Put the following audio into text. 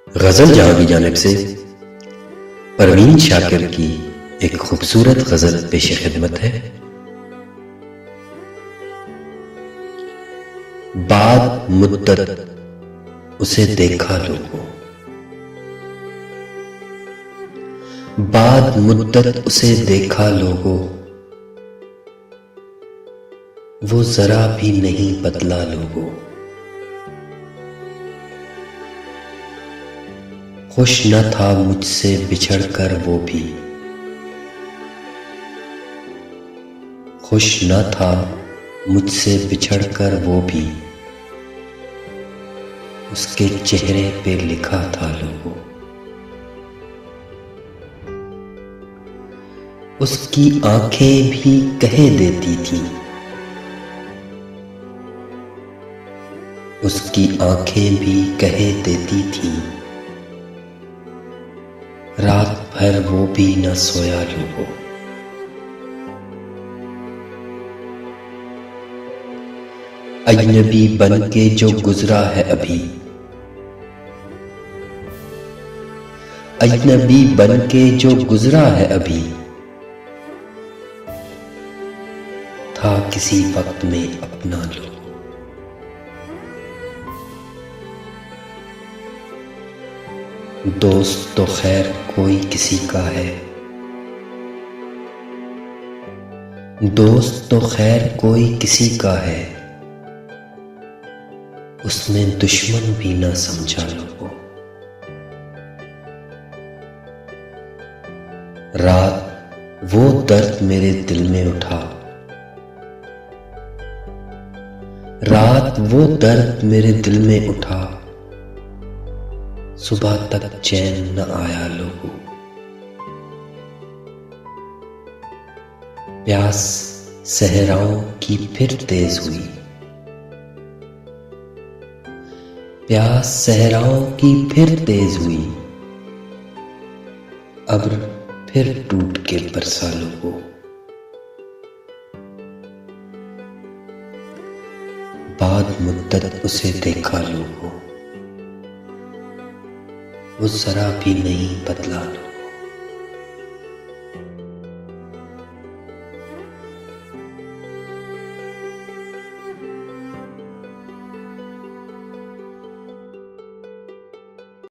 गजल जहां की जानिब से परवीन शाकिर की एक खूबसूरत गजल पेश खिदमत है। बाद मुद्दत उसे देखा लोगों, बाद मुद्दत उसे देखा लोगों, वो जरा भी नहीं बदला लोगों। खुश न था मुझसे बिछड़कर वो भी, खुश न था मुझसे बिछड़कर वो भी, उसके चेहरे पे लिखा था लोगों। उसकी आंखें भी कह देती थी, उसकी आंखें भी कह देती थी, रात भर वो भी न सोया लोगों। अजनबी बन के जो गुजरा है अभी, अजनबी बन के जो गुजरा है अभी, था किसी वक्त में अपना लोगों। दोस्त तो खैर कोई किसी का है, दोस्त तो खैर कोई किसी का है, उसने दुश्मन भी ना समझा लोगों। रात वो दर्द मेरे दिल में उठा, रात वो दर्द मेरे दिल में उठा, सुबह तक चैन न आया लोगों। प्यास सहराओं की फिर तेज हुई, प्यास सहराओं की फिर तेज हुई, अब्र फिर टूट के बरसा लोगों। बाद मुद्दत उसे देखा लोगों, वो जरा भी नहीं बदला लोगों।